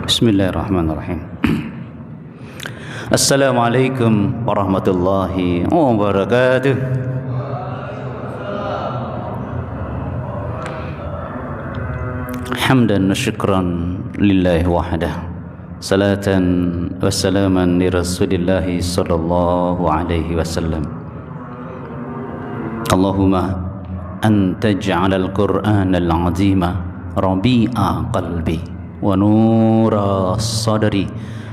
Bismillahirrahmanirrahim. Assalamualaikum warahmatullahi wabarakatuh. Hamdan wa syukran lillahi wahdah. Salatan wa salaman li Rasulillahi sallallahu alaihi wasallam. Allahumma anta ja'alal Qur'anal 'azima rabi'a qalbi wa nura sadri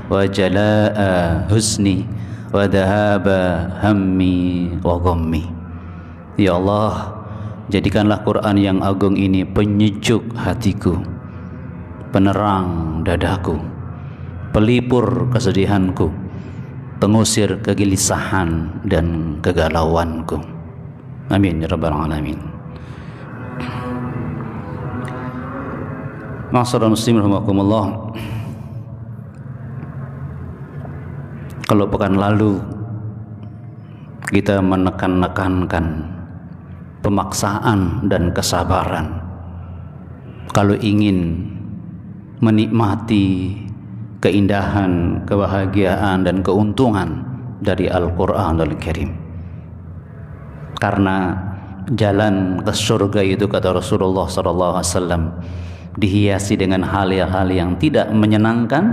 wa jalaa husni wa dhahaba hammi wa ghammi. Ya Allah, jadikanlah Quran yang agung ini penyejuk hatiku, penerang dadaku, pelipur kesedihanku, pengusir kegelisahan dan kegalauanku. Amin ya rabbal alamin. Ma'asyiral muslimin rahimakumullah. Kalau pekan lalu kita menekankan pemaksaan dan kesabaran kalau ingin menikmati keindahan, kebahagiaan dan keuntungan dari Al-Qur'anul Karim. Karena jalan ke surga itu, kata Rasulullah SAW, dihiasi dengan hal-hal yang tidak menyenangkan,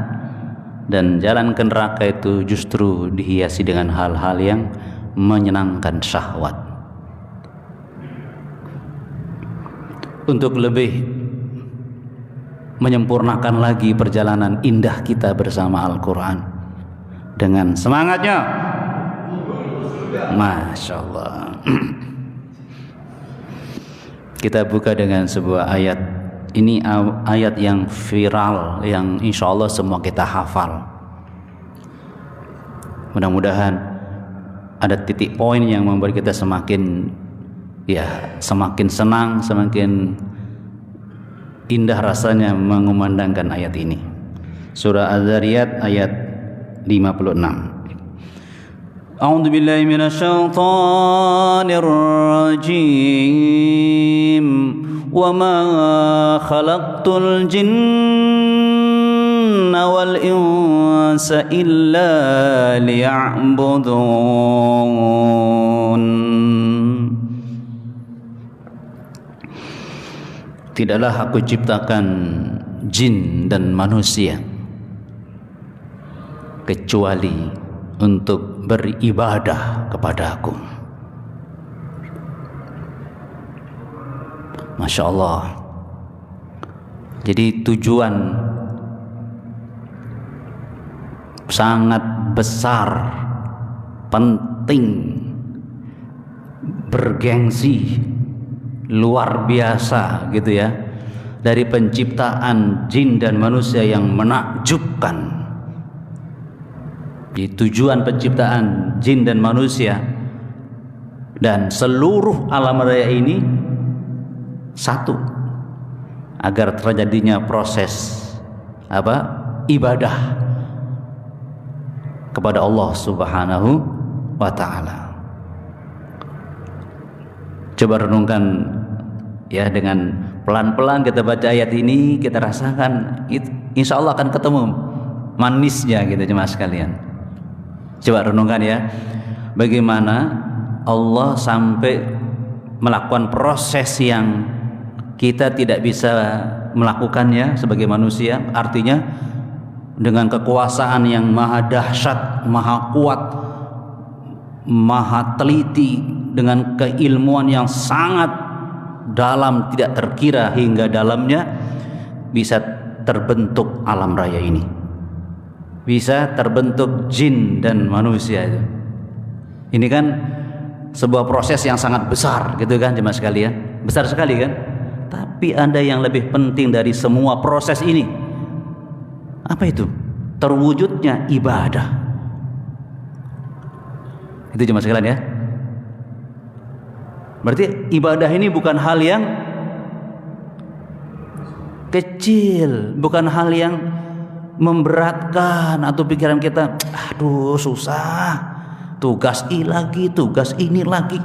dan jalan ke neraka itu justru dihiasi dengan hal-hal yang menyenangkan syahwat. Untuk lebih menyempurnakan lagi perjalanan indah kita bersama Al-Quran dengan semangatnya, Masya Allah, kita buka dengan sebuah ayat. Ini ayat yang viral, yang insya Allah semua kita hafal. Mudah-mudahan ada titik poin yang membuat kita semakin senang, semakin indah rasanya mengumandangkan ayat ini. Surah Az-Zariyat ayat 56. A'udzu billahi minasyaitonir rajim. Wa ma khalaqtul jinna wal insa illa liya'budun. Tidaklah aku ciptakan jin dan manusia kecuali untuk beribadah kepada-Ku. Masya Allah. Jadi tujuan sangat besar, penting, bergengsi, luar biasa gitu ya, dari penciptaan jin dan manusia yang menakjubkan. Di tujuan penciptaan jin dan manusia dan seluruh alam raya ini satu, agar terjadinya proses ibadah kepada Allah Subhanahu wa ta'ala. Coba renungkan ya, dengan pelan-pelan kita baca ayat ini, kita rasakan insya Allah akan ketemu manisnya gitu jemaah sekalian. Coba renungkan ya, bagaimana Allah sampai melakukan proses yang kita tidak bisa melakukannya sebagai manusia. Artinya dengan kekuasaan yang maha dahsyat, maha kuat, maha teliti, dengan keilmuan yang sangat dalam, tidak terkira hingga dalamnya, bisa terbentuk alam raya ini, bisa terbentuk jin dan manusia itu. Ini kan sebuah proses yang sangat besar gitu kan jemaah sekalian, besar sekali kan. Tapi ada yang lebih penting dari semua proses ini. Apa itu? Terwujudnya ibadah. Itu jemaah sekalian ya. Berarti ibadah ini bukan hal yang kecil, bukan hal yang memberatkan atau pikiran kita, aduh susah, tugas ini lagi, tugas ini lagi.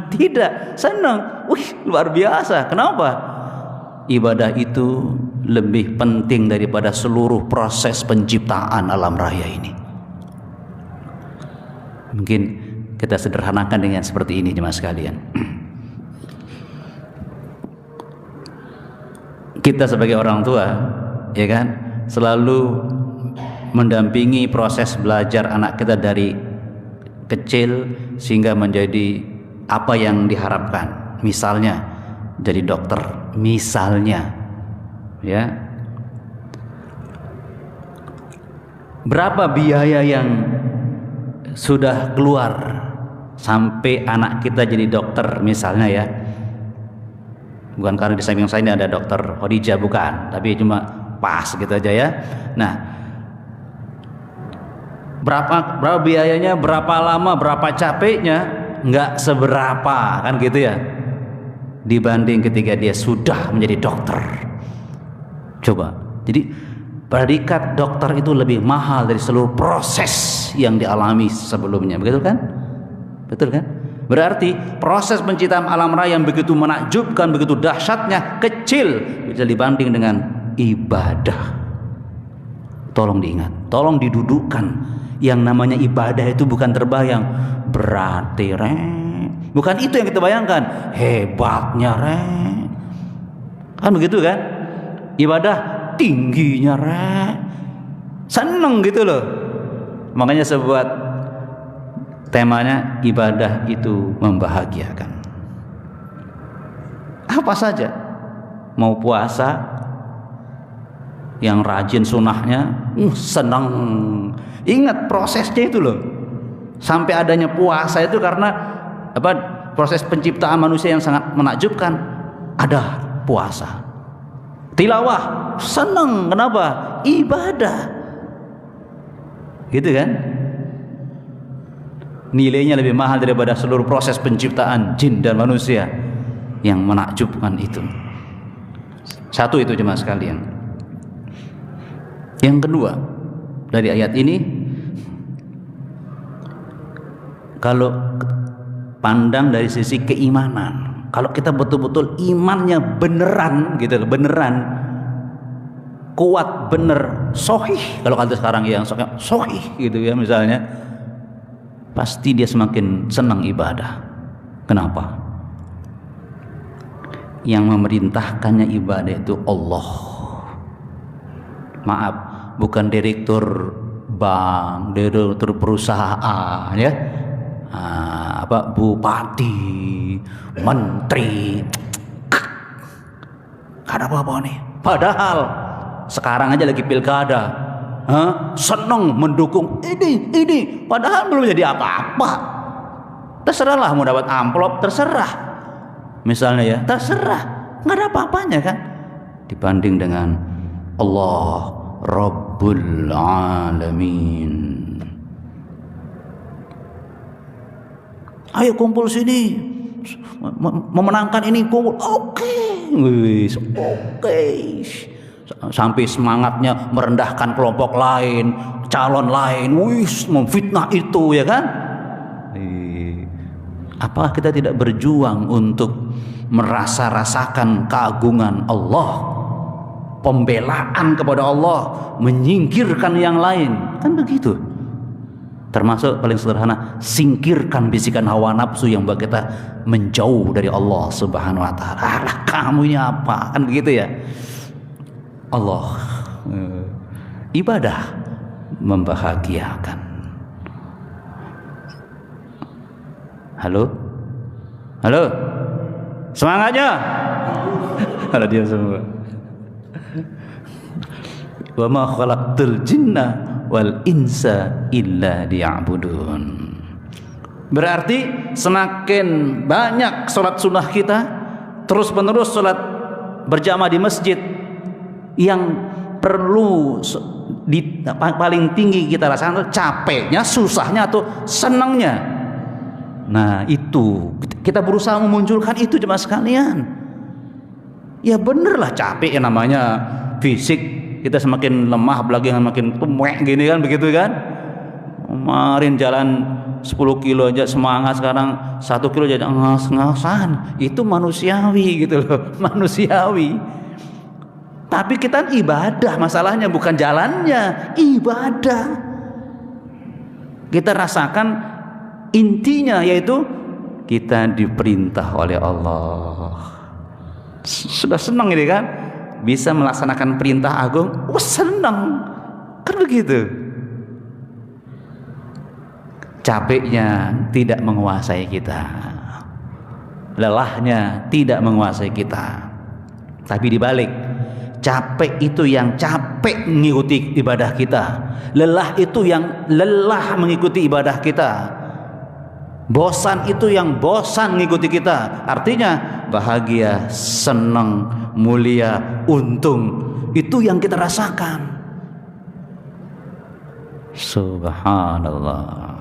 Tidak, senang. Wih, luar biasa. Kenapa? ibadah itu lebih penting daripada seluruh proses penciptaan alam raya ini. Mungkin kita sederhanakan dengan seperti ini jemaah sekalian. Kita sebagai orang tua, ya kan, selalu mendampingi proses belajar anak kita dari kecil sehingga menjadi apa yang diharapkan. Misalnya jadi dokter, misalnya, ya. Berapa biaya yang sudah keluar sampai anak kita jadi dokter misalnya, ya. Bukan karena di samping saya ini ada dokter Khadijah, bukan, tapi cuma pas gitu aja, ya. Nah, berapa biayanya, berapa lama, berapa capeknya, nggak seberapa, kan gitu ya, dibanding ketika dia sudah menjadi dokter. Coba, jadi predikat dokter itu lebih mahal dari seluruh proses yang dialami sebelumnya, begitu kan? Betul kan? Berarti proses penciptaan alam raya yang begitu menakjubkan, begitu dahsyatnya, kecil bisa dibanding dengan ibadah. Tolong diingat, tolong didudukkan. Yang namanya ibadah itu bukan terbayang, berarti bukan itu yang kita bayangkan, hebatnya kan begitu kan? Ibadah tingginya seneng gitu loh. Makanya sebuah temanya ibadah itu membahagiakan. Apa saja, mau puasa yang rajin sunahnya, senang. Ingat prosesnya itu loh. Sampai adanya puasa itu karena apa? Proses penciptaan manusia yang sangat menakjubkan. Ada puasa. Tilawah, senang. Kenapa? Ibadah. Gitu kan? Nilainya lebih mahal daripada seluruh proses penciptaan jin dan manusia yang menakjubkan itu. Satu itu jemaah sekalian. Yang kedua, dari ayat ini, kalau pandang dari sisi keimanan, kalau kita betul-betul imannya beneran gitu, beneran kuat, bener, sohih, kalau kata sekarang yang sohih gitu ya misalnya, pasti dia semakin senang ibadah. Kenapa? Yang memerintahkannya ibadah itu Allah. Maaf, bukan direktur bank, direktur perusahaan, ya, bupati, menteri, ada apa nih? Padahal sekarang aja lagi pilkada, seneng mendukung ini, padahal belum jadi apa-apa. Terserahlah mau dapat amplop, terserah, misalnya ya, terserah, nggak ada apa-apanya kan, dibanding dengan Allah Rabbul Alamin. Ayo kumpul sini, memenangkan ini, kumpul, oke. Sampai semangatnya merendahkan kelompok lain, calon lain, memfitnah itu, ya kan? Apakah kita tidak berjuang untuk merasa-rasakan keagungan Allah, pembelaan kepada Allah, menyingkirkan yang lain, kan begitu? Termasuk paling sederhana, singkirkan bisikan hawa nafsu yang buat kita menjauh dari Allah Subhanahu wa taala. Alah, kamu ini apa? Kan begitu ya. Allah, ibadah membahagiakan. Halo? Halo? Semangatnya. Ada dia semua. Wa ma khalaqtul jinna wal insa illa liya'budun. Berarti semakin banyak sholat sunnah kita, terus menerus sholat berjamaah di masjid, yang perlu paling tinggi kita rasakan capeknya, susahnya, atau senangnya. Nah itu kita berusaha memunculkan itu jemaah sekalian. Ya benerlah capek, yang namanya fisik kita semakin lemah, apalagi makin tumek gini kan, begitu kan. Kemarin jalan 10 kilo aja semangat, sekarang 1 kilo jadi ngas-ngasan. Itu manusiawi gitu loh, manusiawi. Tapi kita ibadah, masalahnya bukan jalannya, ibadah. Kita rasakan intinya, yaitu kita diperintah oleh Allah. Sudah senang ini kan, bisa melaksanakan perintah agung, senang kan begitu. Capeknya tidak menguasai kita, lelahnya tidak menguasai kita. Tapi dibalik, capek itu yang capek mengikuti ibadah kita, lelah itu yang lelah mengikuti ibadah kita, bosan itu yang bosan mengikuti kita. Artinya bahagia, senang, mulia, untung, itu yang kita rasakan. Subhanallah.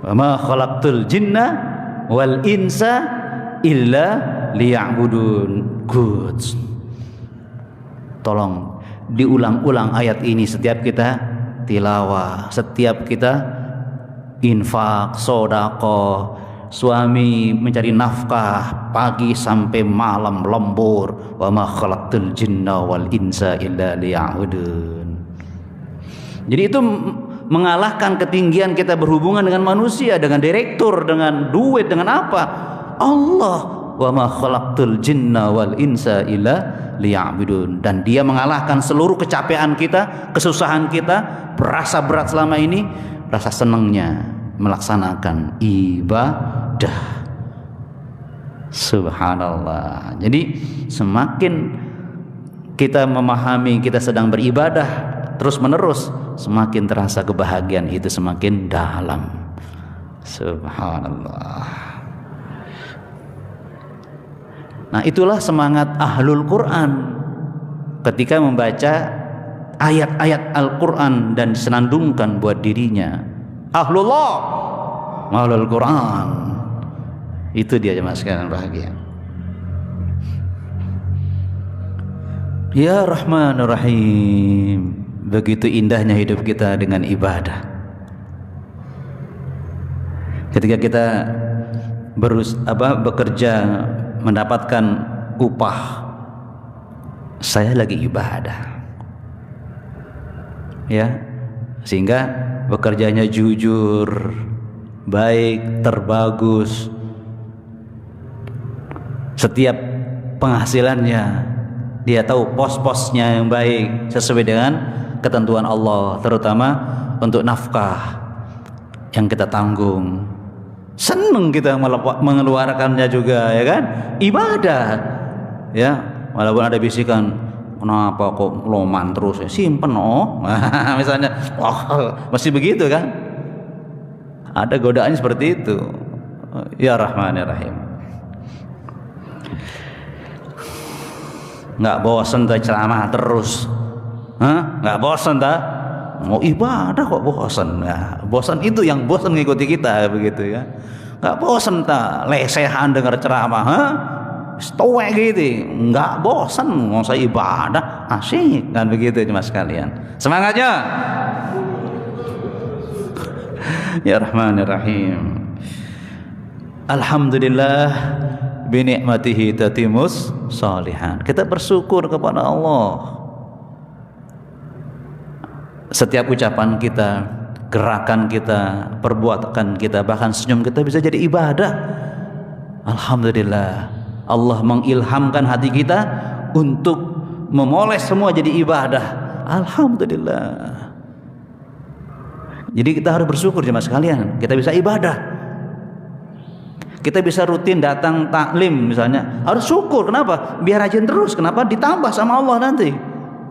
Wa ma khalaqtul jinna wal insa illa liya'budun. Good. Tolong diulang-ulang ayat ini setiap kita tilawah, setiap kita infak, sedekah, suami mencari nafkah pagi sampai malam lembur. Wa ma khalaqtul jinna wal insa illa liya'budun. Jadi itu mengalahkan ketinggian kita berhubungan dengan manusia, dengan direktur, dengan duit, dengan apa? Allah, wa ma khalaqtul jinna wal insa illa liya'budun. Dan dia mengalahkan seluruh kecapean kita, kesusahan kita, berasa berat selama ini, rasa senangnya melaksanakan ibadah. Subhanallah. Jadi semakin kita memahami kita sedang beribadah terus menerus, semakin terasa kebahagiaan itu semakin dalam. Subhanallah. Nah, itulah semangat ahlul Quran ketika membaca ayat-ayat Al-Quran dan disenandungkan buat dirinya. Ahlullah ahlul Quran, itu dia jemaah sekalian bahagia. Ya Rahmanur Rahim. Begitu indahnya hidup kita dengan ibadah. Ketika kita bekerja mendapatkan upah, saya lagi ibadah, ya, sehingga bekerjanya jujur, baik, terbagus. Setiap penghasilannya dia tahu pos-posnya yang baik sesuai dengan ketentuan Allah, terutama untuk nafkah yang kita tanggung. Senang kita mengeluarkannya juga, ya kan? Ibadah, ya. Walaupun ada bisikan, kenapa kok loman terus? Ya, simpen, misalnya, masih begitu kan? Ada godaannya seperti itu. Ya Rahmanir Rahim. Nggak bosan tak ceramah terus, nggak bosan tak mau ibadah kok bosan. Nah, bosan itu yang bosan mengikuti kita, begitu ya. Nggak bosan tak lesehan dengar ceramah, stoek gitu, nggak bosan mau saya ibadah, asik kan begitu mas sekalian. Semangatnya. Ya Rahmanir Rahim. Alhamdulillah binikmatihi tatimus shalihan. Kita bersyukur kepada Allah. Setiap ucapan kita, gerakan kita, perbuatan kita, bahkan senyum kita bisa jadi ibadah. Alhamdulillah, Allah mengilhamkan hati kita untuk memoles semua jadi ibadah. Alhamdulillah. Jadi kita harus bersyukur jemaah sekalian, kita bisa ibadah. Kita bisa rutin datang taklim misalnya, harus syukur. Kenapa? Biar rajin terus. Kenapa? Ditambah sama Allah nanti.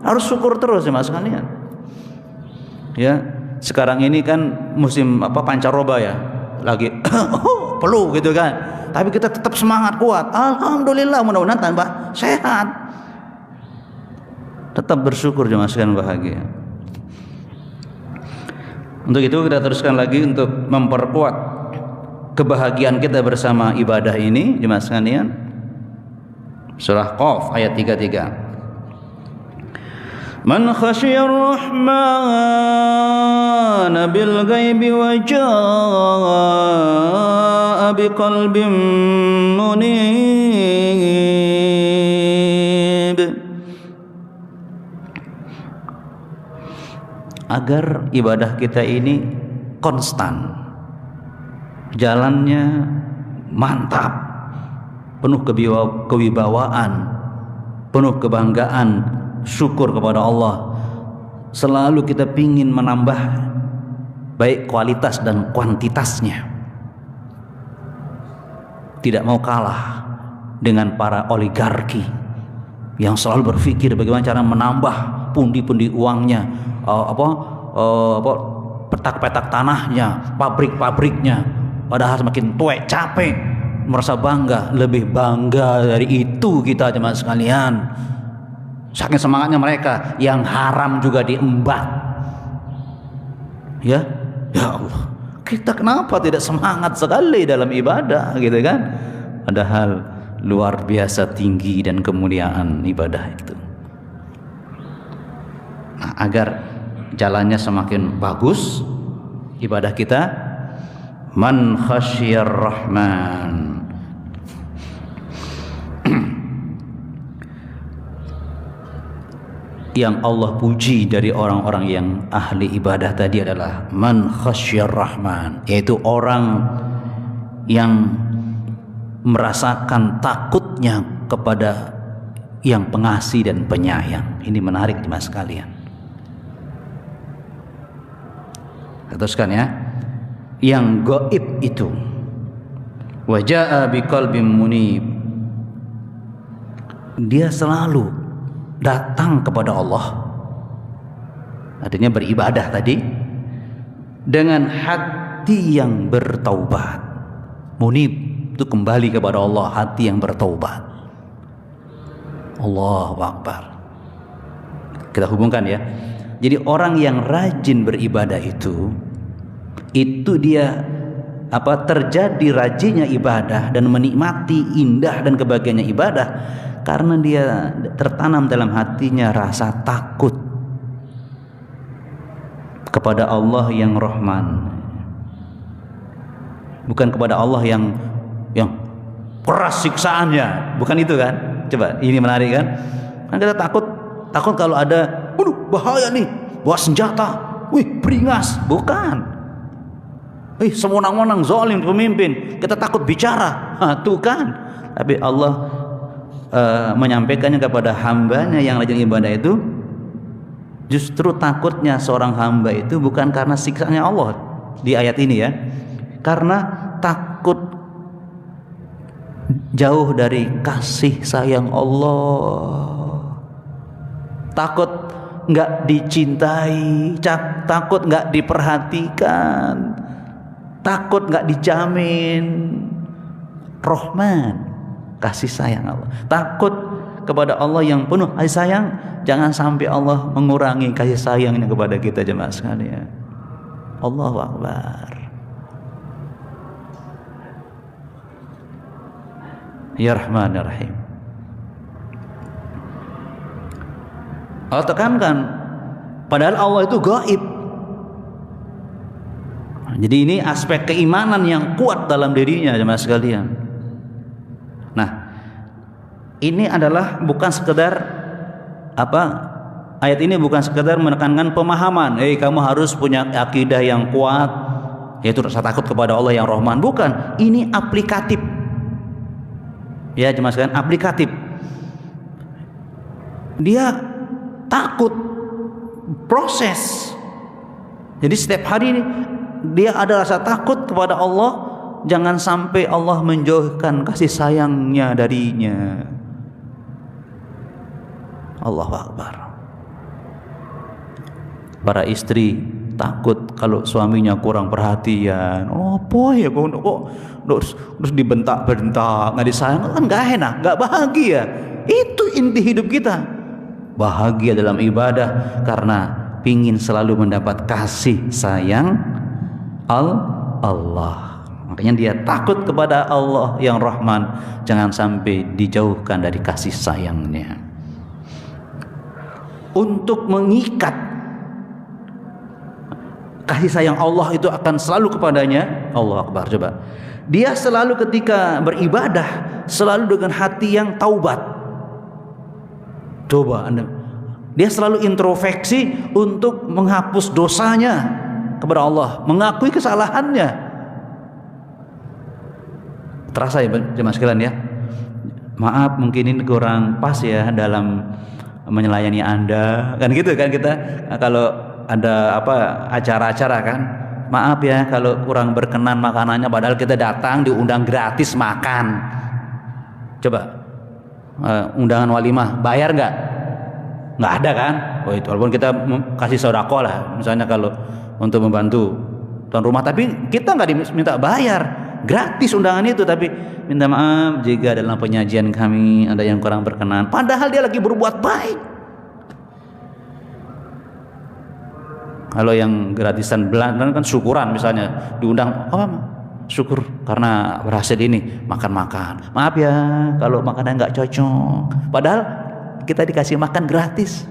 Harus syukur terus jemaah sekalian. Ya, sekarang ini kan musim pancaroba ya, lagi peluh gitu kan. Tapi kita tetap semangat kuat. Alhamdulillah, mudah-mudahan tambah sehat. Tetap bersyukur jemaah sekalian bahagia. Untuk itu kita teruskan lagi untuk memperkuat kebahagiaan kita bersama ibadah ini jemaah sekalian. Surah Qaf ayat 33. Man khasyiyar rahman bil ghaibi wa jaa'a biqalbin munib. agar ibadah kita ini konstan, jalannya mantap, penuh kewibawaan, penuh kebanggaan, syukur kepada Allah. Selalu kita pingin menambah baik kualitas dan kuantitasnya. Tidak mau kalah dengan para oligarki yang selalu berpikir bagaimana cara menambah pundi-pundi uangnya, petak-petak tanahnya, pabrik-pabriknya. Padahal semakin tuek, capek, merasa bangga. Lebih bangga dari itu kita jemaah sekalian. Saking semangatnya mereka, yang haram juga diembat. Ya Allah, kita kenapa tidak semangat sekali dalam ibadah gitu kan? Padahal luar biasa tinggi dan kemuliaan ibadah itu. Nah, agar jalannya semakin bagus ibadah kita, man khasyir rahman, yang Allah puji dari orang-orang yang ahli ibadah tadi adalah man khasyir rahman, yaitu orang yang merasakan takutnya kepada yang pengasih dan penyayang. Ini menarik jemaah sekalian. Teruskan ya, yang gaib itu wa jaa biqalbin munib, dia selalu datang kepada Allah, artinya beribadah tadi, dengan hati yang bertaubat. Munib itu kembali kepada Allah, hati yang bertaubat. Allahu Akbar. Kita hubungkan ya. Jadi orang yang rajin beribadah itu dia terjadi rajinnya ibadah dan menikmati indah dan kebahagiaannya ibadah karena dia tertanam dalam hatinya rasa takut kepada Allah yang Rahman, bukan kepada Allah yang keras siksaannya, bukan itu kan? Coba, ini menarik kan? Kan kita takut kalau ada, bahaya nih, bawa senjata, beringas, bukan? Sewenang-wenang zalim pemimpin, kita takut bicara, tuh kan? Tapi Allah menyampaikannya kepada hambanya yang rajin ibadah itu, justru takutnya seorang hamba itu bukan karena siksanya Allah di ayat ini ya, karena takut jauh dari kasih sayang Allah, takut nggak dicintai, takut nggak diperhatikan, takut nggak dijamin Rahman, kasih sayang Allah. Takut kepada Allah yang penuh kasih sayang, jangan sampai Allah mengurangi kasih sayangnya kepada kita jemaah sekalian. Allahu Akbar. Ya Rahman ya Rahim. Allah tekankan, padahal Allah itu gaib. Jadi ini aspek keimanan yang kuat dalam dirinya jemaah sekalian. Nah, ini adalah bukan sekedar ayat ini bukan sekedar menekankan pemahaman, kamu harus punya akidah yang kuat, yaitu rasa takut kepada Allah yang Rahman. Bukan, ini aplikatif. Ya jemaah sekalian, aplikatif. Dia takut proses. Jadi setiap hari ini dia ada rasa takut kepada Allah, jangan sampai Allah menjauhkan kasih sayangnya darinya. Allahu Akbar. Para istri takut kalau suaminya kurang perhatian. Kok terus dibentak-bentak, nggak disayang, kan nggak enak, nggak bahagia. Itu inti hidup kita. Bahagia dalam ibadah karena pingin selalu mendapat kasih sayang Allah. Makanya dia takut kepada Allah yang Rahman, jangan sampai dijauhkan dari kasih sayangnya. Untuk mengikat kasih sayang Allah itu akan selalu kepadanya. Allah Akbar. Coba, dia selalu ketika beribadah selalu dengan hati yang taubat. Coba Anda, Dia selalu introspeksi untuk menghapus dosanya kepada Allah, mengakui kesalahannya. Terasa ya jemaah sekalian ya. Maaf mungkin ini kurang pas ya dalam menyelidiki Anda, kan gitu kan kita kalau ada acara-acara kan. Maaf ya kalau kurang berkenan makanannya, padahal kita datang diundang gratis makan. Coba undangan walimah bayar nggak? Nggak ada kan? Oh itu walaupun kita kasih sedekah lah, misalnya kalau untuk membantu tuan rumah, tapi kita nggak diminta bayar, gratis undangan itu. Tapi minta maaf jika dalam penyajian kami ada yang kurang berkenan, padahal dia lagi berbuat baik. Kalau yang gratisan belanja kan syukuran, misalnya diundang syukur karena berhasil ini makan-makan. Maaf ya kalau makanan nggak cocok, padahal kita dikasih makan gratis.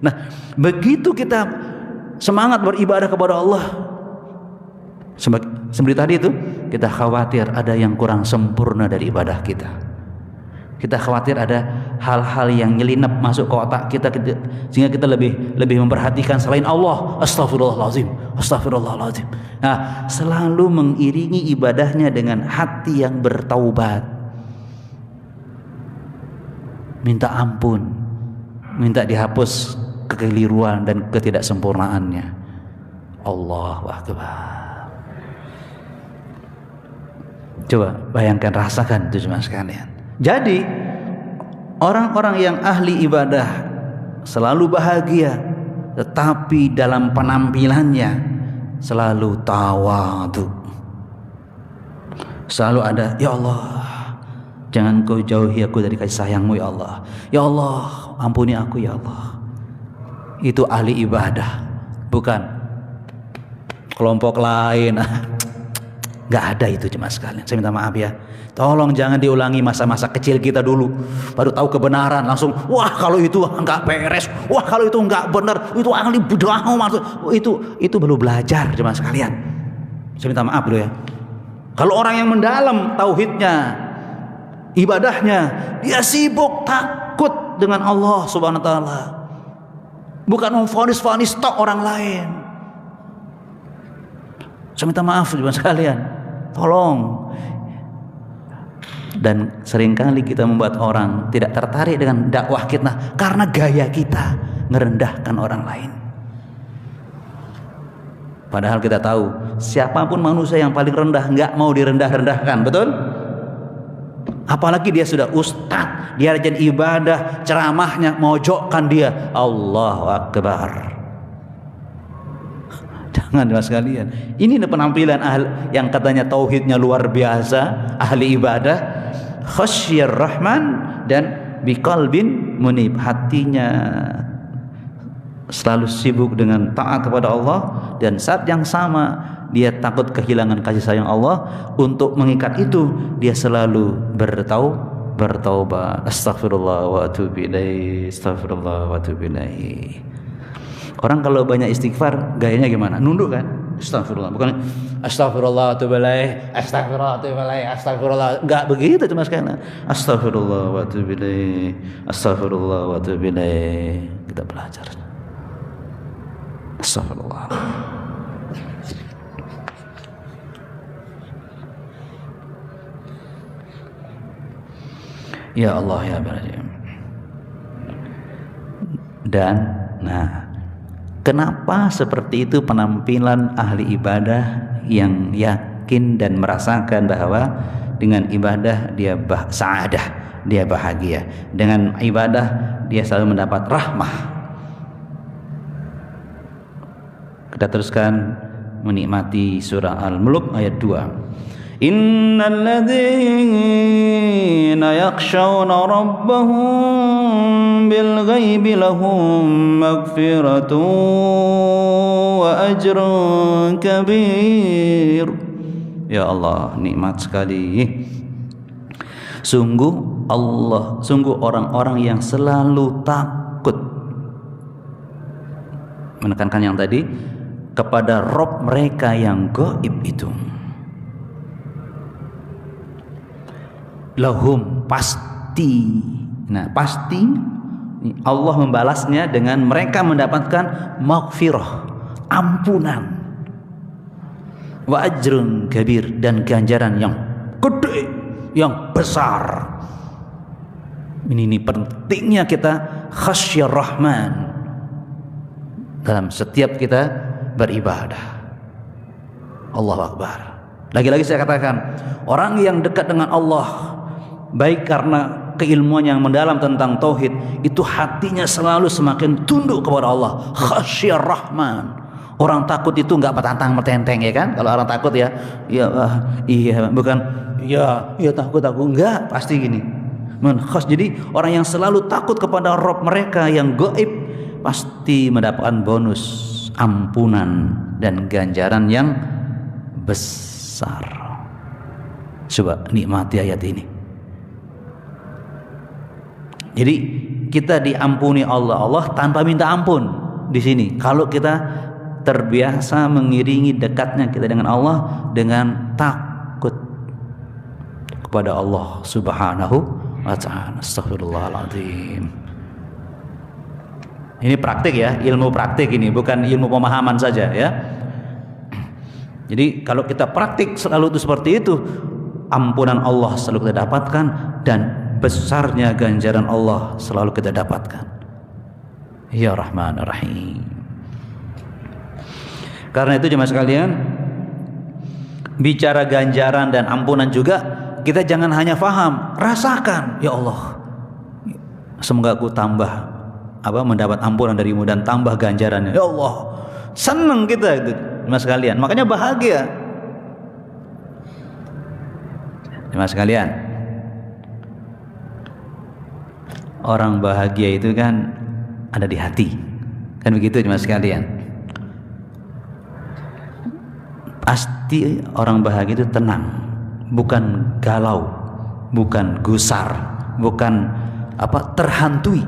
Nah, begitu kita semangat beribadah kepada Allah, seperti tadi itu, kita khawatir ada yang kurang sempurna dari ibadah kita. Kita khawatir ada hal-hal yang nyelinap masuk ke otak kita, sehingga kita lebih memperhatikan selain Allah. Astagfirullahaladzim, astagfirullahaladzim. Nah, selalu mengiringi ibadahnya dengan hati yang bertaubat, minta ampun, minta dihapus kekeliruan dan ketidaksempurnaannya. Allahu Akbar. Coba bayangkan, rasakan itu jemaah sekalian. Jadi orang-orang yang ahli ibadah selalu bahagia, tetapi dalam penampilannya selalu tawadhu. Selalu ada, ya Allah, jangan kau jauhi aku dari kasih sayangmu ya Allah. Ya Allah, ampuni aku ya Allah. Itu ahli ibadah, bukan kelompok lain. Gak ada itu jemaah sekalian. Saya minta maaf ya. Tolong jangan diulangi masa-masa kecil kita dulu, baru tahu kebenaran langsung wah kalau itu enggak beres, wah kalau itu enggak benar, itu ahli bidah maksud. Itu belum belajar jemaah sekalian. Saya minta maaf dulu ya. Kalau orang yang mendalam tauhidnya, ibadahnya, dia sibuk takut dengan Allah Subhanahu wa taala. Bukan memfonis-fonis tok orang lain. Saya minta maaf jemaah sekalian. Tolong. Dan seringkali kita membuat orang tidak tertarik dengan dakwah kita karena gaya kita merendahkan orang lain. Padahal kita tahu siapapun manusia yang paling rendah nggak mau direndah-rendahkan, betul? Apalagi dia sudah ustadz, dia rajin ibadah, ceramahnya mojokkan dia. Allahu Akbar. Jangan mas kalian. Ini penampilan yang katanya tauhidnya luar biasa, ahli ibadah, khasyir rahman dan biqalbin munib, hatinya selalu sibuk dengan taat kepada Allah, dan saat yang sama dia takut kehilangan kasih sayang Allah. Untuk mengikat itu dia selalu bertaubat. Astagfirullah wa atubu ilaih, astagfirullah wa atubu ilaih. Orang kalau banyak istighfar gayanya gimana? Nunduk kan? Astagfirullah, bukan astagfirullah wa atubu ilaih, astagfirullah wa atubu ilaih, astagfirullah. Enggak begitu cuma sekalian. Astagfirullah wa atubu ilaih, astagfirullah wa atubu ilaih. Kita belajar. Astagfirullah. Ya Allah ya Barajim. Dan kenapa seperti itu penampilan ahli ibadah yang yakin dan merasakan bahwa dengan ibadah dia sa'adah, dia bahagia. Dengan ibadah dia selalu mendapat rahmah. Kita teruskan menikmati surah Al-Mulk ayat 2. Innal ladzina yakhshawna rabbahum bil ghaibi lahum maghfiratun wa ajrun kabir. Ya Allah, nikmat sekali. Sungguh orang-orang yang selalu takut, menekankan yang tadi, kepada Rabb mereka yang gaib itu. Lahum, pasti. Pasti Allah membalasnya dengan mereka mendapatkan maghfirah, ampunan, wa ajrun kabir, dan ganjaran yang gede, yang besar. Ini pentingnya kita khasyar rahman dalam setiap kita beribadah. Allahu Akbar. Lagi-lagi saya katakan, orang yang dekat dengan Allah, baik karena keilmuan yang mendalam tentang tauhid, itu hatinya selalu semakin tunduk kepada Allah, khasyar rahman. Orang takut itu enggak petantang metenteng, ya kan? Kalau orang takut ya, iya, bukan ya takut aku, enggak, pasti gini. Jadi orang yang selalu takut kepada Rabb mereka yang gaib pasti mendapatkan bonus, ampunan, dan ganjaran yang besar. Coba nikmati ayat ini. Jadi kita diampuni Allah tanpa minta ampun di sini. Kalau kita terbiasa mengiringi dekatnya kita dengan Allah dengan takut kepada Allah Subhanahu wa ta'ala. Astagfirullahaladzim. Ini praktik ya, ilmu praktik ini, bukan ilmu pemahaman saja ya. Jadi kalau kita praktik selalu itu seperti itu, ampunan Allah selalu kita dapatkan dan besarnya ganjaran Allah selalu kita dapatkan. Ya Rahman Rahim. Karena itu jemaah sekalian, bicara ganjaran dan ampunan juga kita jangan hanya faham, rasakan. Ya Allah, semoga aku tambah mendapat ampunan darimu dan tambah ganjarannya. Ya Allah, senang kita itu jemaah sekalian. Makanya bahagia jemaah sekalian. Orang bahagia itu kan ada di hati, kan begitu jemaah sekalian. Pasti orang bahagia itu tenang, bukan galau, bukan gusar, bukan terhantui.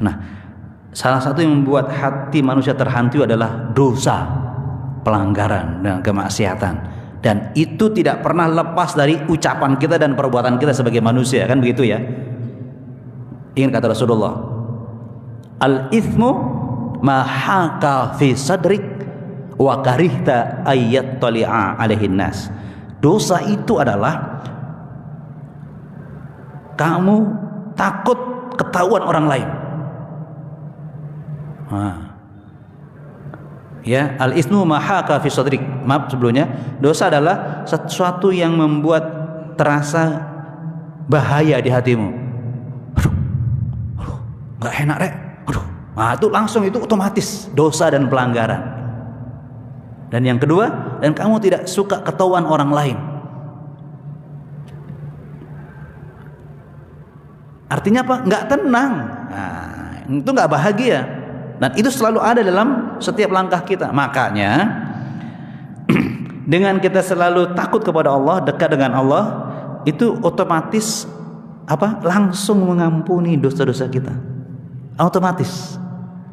Nah, salah satu yang membuat hati manusia terhantui adalah dosa, pelanggaran, dan kemaksiatan. Dan itu tidak pernah lepas dari ucapan kita dan perbuatan kita sebagai manusia, kan begitu ya. Ingat kata Rasulullah, al-ithmu ma haka fi sadrik wa karihta ayat tali'a alaihin nas. Dosa itu adalah kamu takut ketahuan orang lain. Ya, al-itsmu ma haka fi sadrik. Maaf sebelumnya, dosa adalah sesuatu yang membuat terasa bahaya di hatimu. Aduh, enggak enak rek. Aduh. Nah, itu langsung itu otomatis dosa dan pelanggaran. Dan yang kedua, dan kamu tidak suka ketahuan orang lain. Artinya apa? Enggak tenang. Nah, itu enggak bahagia. Dan itu selalu ada dalam setiap langkah kita. Makanya dengan kita selalu takut kepada Allah, dekat dengan Allah, itu otomatis langsung mengampuni dosa-dosa kita. Otomatis.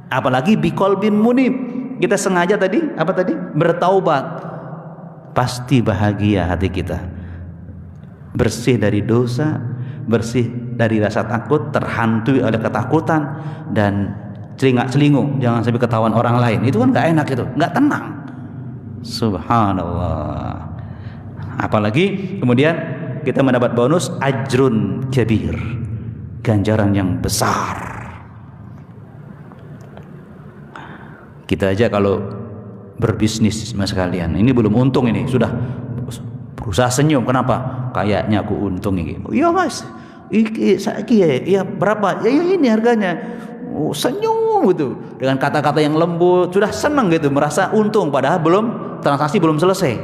Apalagi biqalbin munib. Kita sengaja bertaubat. Pasti bahagia hati kita. Bersih dari dosa, bersih dari rasa takut, terhantui oleh ketakutan, dan celingak-celinguk, jangan sampai ketahuan orang lain. Itu kan gak enak, itu gak tenang. Subhanallah. Apalagi kemudian kita mendapat bonus ajrun kabir, ganjaran yang besar. Kita aja kalau berbisnis mas kalian, ini belum untung, ini sudah berusaha senyum. Kenapa? Kayaknya aku untung ini. Iya mas, iya berapa? Ya ini harganya. Senyum gitu dengan kata-kata yang lembut, sudah senang gitu, merasa untung, padahal transaksi belum selesai.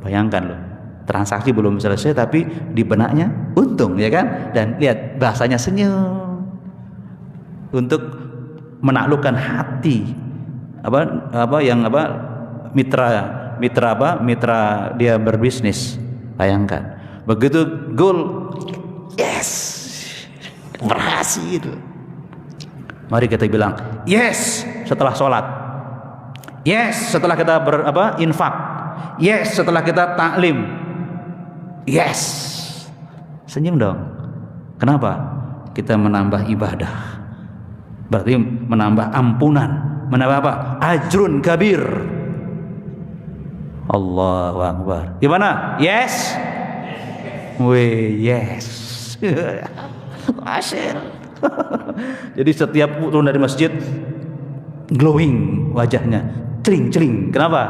Bayangkan loh, transaksi belum selesai tapi di benaknya untung, ya kan? Dan lihat bahasanya senyum untuk menaklukkan hati mitra dia berbisnis. Bayangkan begitu goal, yes, berhasil. Mari kita bilang yes setelah sholat, yes setelah kita infak, yes setelah kita taklim, yes. Senyum dong. Kenapa? kita menambah ibadah. Berarti menambah ampunan, menambah apa? Ajrun kabir. Allahu Akbar. Gimana? Yes? Weh, yes. Hasil. Jadi setiap turun dari masjid glowing wajahnya, celing-celing. Kenapa?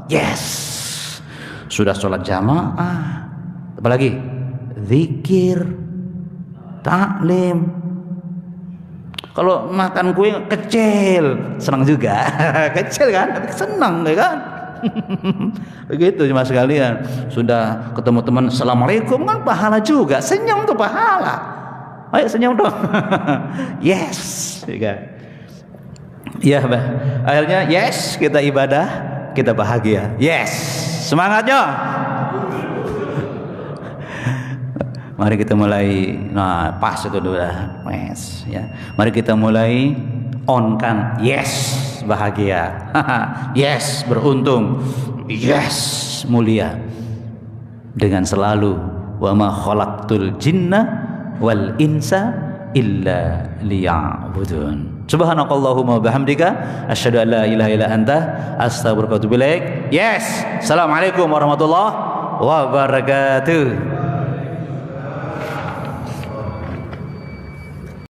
Yes. Sudah sholat jamaah. Apalagi? Zikir, taklim. Kalau makan kue kecil, senang juga. Kecil kan? Senang ya kan? Begitu cuma sekalian. Sudah ketemu teman, assalamualaikum, kan pahala juga. Senyum tuh pahala. Ayo senyum dong. Yes, ya, akhirnya yes, kita ibadah, kita bahagia. Yes, semangatnya. Mari kita mulai. Nah, pas itu udah. Yes, ya. Mari kita mulai on kan. Yes, bahagia. Yes, beruntung. Yes, mulia. Dengan selalu wa ma khalaqtul jinna wal insa illa liya'budun. Subhanakallahumma bihamdika asyhadu an la ilaha illa anta astaghfiruka wa atubu ilaik. Yes. Assalamualaikum warahmatullahi wabarakatuh.